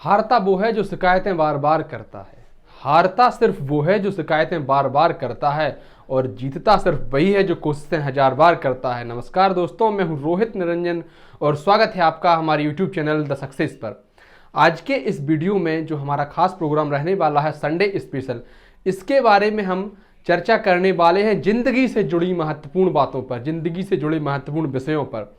हारता वो है जो शिकायतें बार बार करता है। हारता सिर्फ वो है जो शिकायतें बार बार करता है और जीतता सिर्फ वही है जो कोशिशें हजार बार करता है। नमस्कार दोस्तों, मैं हूं रोहित निरंजन और स्वागत है आपका हमारे यूट्यूब चैनल द सक्सेस पर। आज के इस वीडियो में जो हमारा खास प्रोग्राम रहने वाला है संडे स्पेशल, इसके बारे में हम चर्चा करने वाले हैं जिंदगी से जुड़ी महत्वपूर्ण बातों पर, जिंदगी से जुड़े महत्वपूर्ण विषयों पर।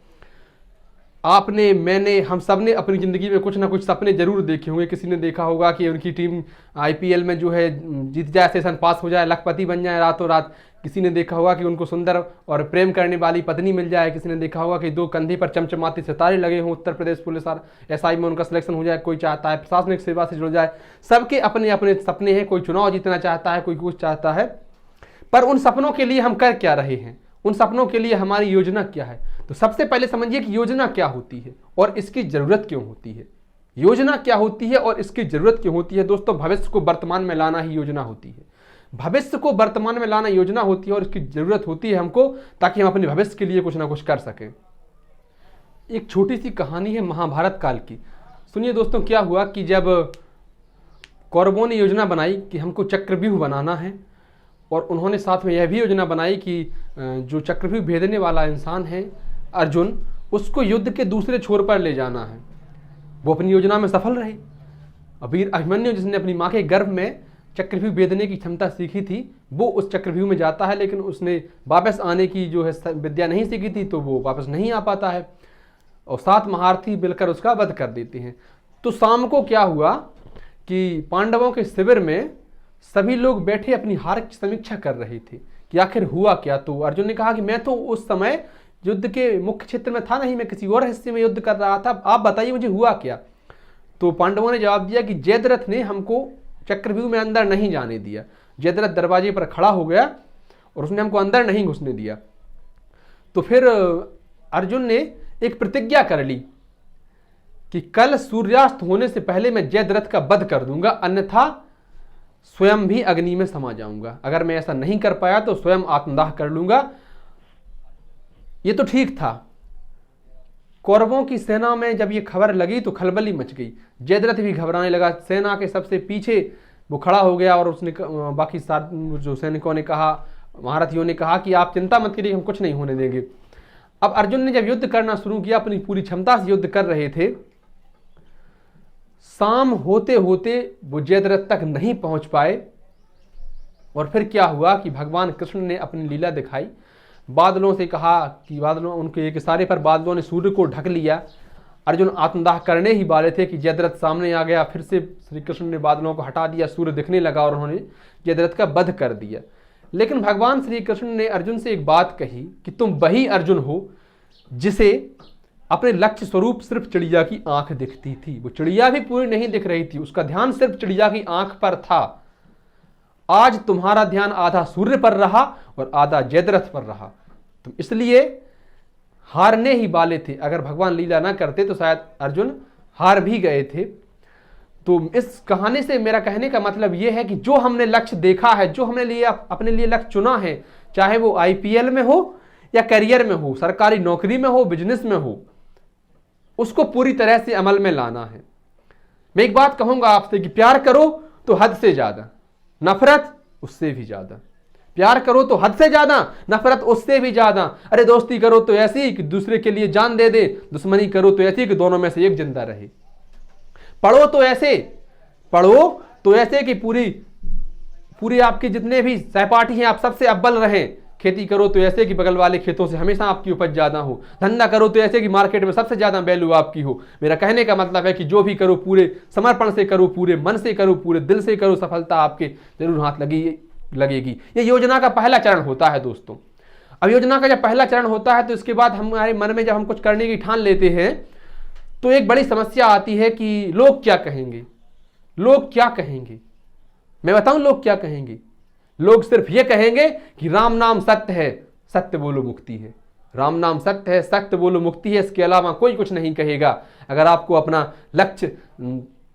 आपने, मैंने, हम सब ने अपनी ज़िंदगी में कुछ ना कुछ सपने जरूर देखे होंगे। किसी ने देखा होगा कि उनकी टीम आईपीएल में जो है जीत जाए, सेशन पास हो जाए, लखपति बन जाए रातों रात। किसी ने देखा होगा कि उनको सुंदर और प्रेम करने वाली पत्नी मिल जाए। किसी ने देखा होगा कि दो कंधे पर चमचमाते सितारे लगे हों, उत्तर प्रदेश पुलिस एसआई में उनका सिलेक्शन हो जाए। कोई चाहता है प्रशासनिक सेवा से जुड़ जाए। सबके अपने अपने सपने हैं। कोई चुनाव जीतना चाहता है, कोई कुछ चाहता है। पर उन सपनों के लिए हम कर क्या रहे हैं, उन सपनों के लिए हमारी योजना क्या है? तो सबसे पहले समझिए कि योजना क्या होती है और इसकी जरूरत क्यों होती है। योजना क्या होती है और इसकी जरूरत क्यों होती है? दोस्तों, भविष्य को वर्तमान में लाना ही योजना होती है। भविष्य को वर्तमान में लाना योजना होती है और इसकी जरूरत होती है हमको, ताकि हम अपने भविष्य के लिए कुछ ना कुछ कर सकें। एक छोटी सी कहानी है महाभारत काल की। सुनिए दोस्तों, क्या हुआ कि जब कौरवों ने योजना बनाई कि हमको चक्रव्यूह बनाना है, और उन्होंने साथ में यह भी योजना बनाई कि जो चक्रव्यूह भेदने वाला इंसान है अर्जुन, उसको युद्ध के दूसरे छोर पर ले जाना है। वो अपनी योजना में सफल रहे। वीर अभिमन्यु, जिसने अपनी माँ के गर्भ में चक्रव्यूह भेदने की क्षमता सीखी थी, वो उस चक्रव्यूह में जाता है, लेकिन उसने वापस आने की जो है विद्या नहीं सीखी थी, तो वो वापस नहीं आ पाता है और 7 महारथी मिलकर उसका वध कर देते हैं। तो शाम को क्या हुआ कि पांडवों के शिविर में सभी लोग बैठे अपनी हार की समीक्षा कर रहे थे कि आखिर हुआ क्या। तो अर्जुन ने कहा कि मैं तो उस समय युद्ध के मुख्य क्षेत्र में था नहीं, मैं किसी और हिस्से में युद्ध कर रहा था, आप बताइए मुझे हुआ क्या। तो पांडवों ने जवाब दिया कि जयद्रथ ने हमको चक्रव्यूह में अंदर नहीं जाने दिया। जयद्रथ दरवाजे पर खड़ा हो गया और उसने हमको अंदर नहीं घुसने दिया। तो फिर अर्जुन ने एक प्रतिज्ञा कर ली कि कल सूर्यास्त होने से पहले मैं जयद्रथ का वध कर दूंगा, अन्यथा स्वयं भी अग्नि में समा जाऊंगा। अगर मैं ऐसा नहीं कर पाया तो स्वयं आत्मदाह कर लूंगा। ये तो ठीक था। कौरवों की सेना में जब ये खबर लगी तो खलबली मच गई। जयद्रथ भी घबराने लगा। सेना के सबसे पीछे वो खड़ा हो गया और उसने बाकी जो सैनिकों ने कहा, महारथियों ने कहा कि आप चिंता मत करिए, हम कुछ नहीं होने देंगे। अब अर्जुन ने जब युद्ध करना शुरू किया, अपनी पूरी क्षमता से युद्ध कर रहे थे। शाम होते होते वो जयद्रथ तक नहीं पहुंच पाए और फिर क्या हुआ कि भगवान कृष्ण ने अपनी लीला दिखाई। बादलों से कहा कि बादलों, उनके एक इशारे पर बादलों ने सूर्य को ढक लिया। अर्जुन आत्मदाह करने ही वाले थे कि जयद्रथ सामने आ गया। फिर से श्री कृष्ण ने बादलों को हटा दिया, सूर्य दिखने लगा और उन्होंने जयद्रथ का वध कर दिया। लेकिन भगवान श्री कृष्ण ने अर्जुन से एक बात कही कि तुम वही अर्जुन हो जिसे अपने लक्ष्य स्वरूप सिर्फ चिड़िया की आंख दिखती थी। वो चिड़िया भी पूरी नहीं दिख रही थी, उसका ध्यान सिर्फ चिड़िया की आंख पर था। आज तुम्हारा ध्यान आधा सूर्य पर रहा और आधा जयद्रथ पर रहा। तुम इसलिए हारने ही वाले थे। अगर भगवान लीला ना करते तो शायद अर्जुन हार भी गए थे। तो इस कहानी से मेरा कहने का मतलब यह है कि जो हमने लक्ष्य देखा है, जो हमने अपने लिए लक्ष्य चुना है, चाहे वो आईपीएल में हो या करियर में हो, सरकारी नौकरी में हो, बिजनेस में हो, उसको पूरी तरह से अमल में लाना है। मैं एक बात कहूंगा आपसे कि प्यार करो तो हद से ज्यादा, नफरत उससे भी ज्यादा। प्यार करो तो हद से ज्यादा, नफरत उससे भी ज्यादा। अरे दोस्ती करो तो ऐसी कि दूसरे के लिए जान दे दे, दुश्मनी करो तो ऐसी कि दोनों में से एक जिंदा रहे। पढ़ो तो ऐसे कि पूरी आपके जितने भी सहपाठी हैं आप सबसे अव्वल रहें। खेती करो तो ऐसे कि बगल वाले खेतों से हमेशा आपकी उपज ज्यादा हो। धंधा करो तो ऐसे कि मार्केट में सबसे ज्यादा वैल्यू आपकी हो। मेरा कहने का मतलब है कि जो भी करो पूरे समर्पण से करो, पूरे मन से करो, पूरे दिल से करो, सफलता आपके जरूर हाथ लगेगी। ये योजना का पहला चरण होता है दोस्तों। अब योजना का जब पहला चरण होता है तो इसके बाद हमारे मन में जब हम कुछ करने की ठान लेते हैं तो एक बड़ी समस्या आती है कि लोग क्या कहेंगे, लोग क्या कहेंगे। मैं बताऊं लोग क्या कहेंगे? लोग सिर्फ ये कहेंगे कि राम नाम सत्य है, सत्य बोलो मुक्ति है। राम नाम सत्य है, सत्य बोलो मुक्ति है। इसके अलावा कोई कुछ नहीं कहेगा। अगर आपको अपना लक्ष्य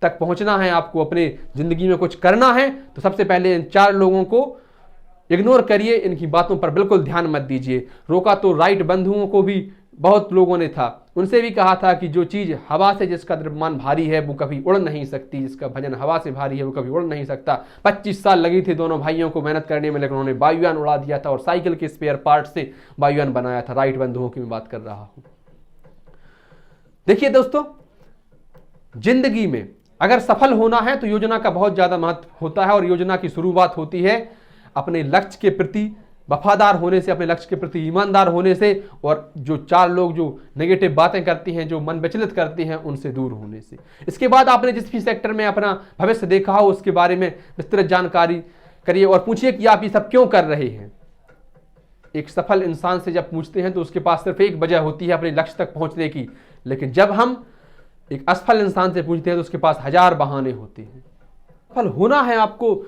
तक पहुंचना है, आपको अपने जिंदगी में कुछ करना है, तो सबसे पहले इन 4 लोगों को इग्नोर करिए। इनकी बातों पर बिल्कुल ध्यान मत दीजिए। रोका तो राइट बंधुओं को भी बहुत लोगों ने था, उनसे भी कहा था कि जो चीज़ हवा से जिसका द्रव्यमान भारी है वो कभी उड़ नहीं सकती, जिसका वजन हवा से भारी है वो कभी उड़ नहीं सकता। 25 साल लगी थी दोनों भाइयों को मेहनत करने में, लेकिन उन्होंने वायुयान उड़ा दिया था और साइकिल के स्पेयर पार्ट से वायुयान बनाया था। राइट बंधुओं की मैं बात कर रहा हूं। देखिए दोस्तों, जिंदगी में अगर सफल होना है तो योजना का बहुत ज्यादा महत्व होता है, और योजना की शुरुआत होती है अपने लक्ष्य के प्रति वफादार होने से, अपने लक्ष्य के प्रति ईमानदार होने से, और जो चार लोग जो नेगेटिव बातें करती हैं, जो मन विचलित करती हैं, उनसे दूर होने से। इसके बाद आपने जिस भी सेक्टर में अपना भविष्य देखा हो उसके बारे में विस्तृत जानकारी करिए और पूछिए कि आप ये सब क्यों कर रहे हैं। एक सफल इंसान से जब पूछते हैं तो उसके पास सिर्फ एक वजह होती है अपने लक्ष्य तक पहुंचने की, लेकिन जब हम एक असफल इंसान से पूछते हैं तो उसके पास हजार बहाने होते हैं। सफल होना है आपको,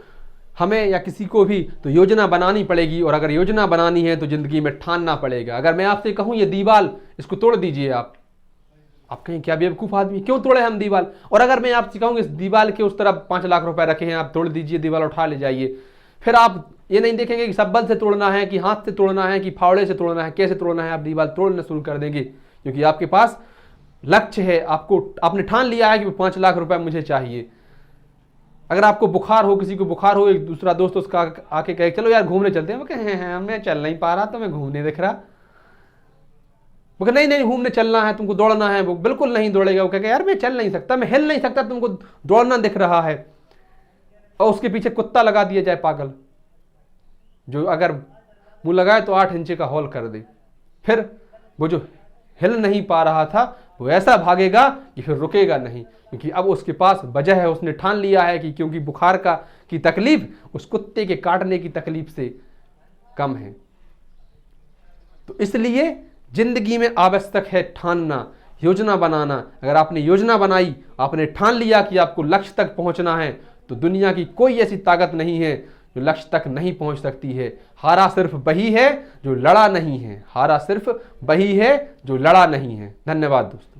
हमें या किसी को भी, तो योजना बनानी पड़ेगी, और अगर योजना बनानी है तो जिंदगी में ठानना पड़ेगा। अगर मैं आपसे कहूं ये दीवार, इसको तोड़ दीजिए, आप कहें क्या बेवकूफ आदमी, क्यों तोड़े हम दीवार। और अगर मैं आपसे कहूँ इस दीवार के उस तरफ 5 लाख रुपए रखे हैं, आप तोड़ दीजिए, दीवार उठा ले जाइए, फिर आप ये नहीं देखेंगे कि सब्बल से तोड़ना है, कि हाथ से तोड़ना है, कि फावड़े से तोड़ना है, कैसे तोड़ना है, आप दीवार तोड़ना शुरू कर देंगे, क्योंकि आपके पास लक्ष्य है, आपने ठान लिया है कि 5 लाख रुपए मुझे चाहिए। अगर आपको बुखार हो, किसी को बुखार हो, एक दूसरा दोस्त उसका आके कहे चलो यार घूमने चलते हैं, वो कहे हैं मैं चल नहीं पा रहा, तो मैं घूमने दिख रहा, वो कहे नहीं घूमने चलना है, तुमको दौड़ना है, वो बिल्कुल नहीं दौड़ेगा, वो कहे यार मैं चल नहीं सकता, मैं हिल नहीं सकता, तुमको दौड़ना दिख रहा है, और उसके पीछे कुत्ता लगा दिया जाए पागल, जो अगर मुंह लगाए तो 8 इंच का हॉल कर दे, फिर वो जो हिल नहीं पा रहा था वो ऐसा भागेगा कि फिर रुकेगा नहीं, क्योंकि अब उसके पास वजह है, उसने ठान लिया है कि क्योंकि बुखार की तकलीफ उस कुत्ते के काटने की तकलीफ से कम है। तो इसलिए जिंदगी में आवश्यक है ठानना, योजना बनाना। अगर आपने योजना बनाई, आपने ठान लिया कि आपको लक्ष्य तक पहुंचना है, तो दुनिया की कोई ऐसी ताकत नहीं है जो लक्ष्य तक नहीं पहुंच सकती है। हारा सिर्फ वही है जो लड़ा नहीं है, हारा सिर्फ वही है जो लड़ा नहीं है। धन्यवाद दोस्तों।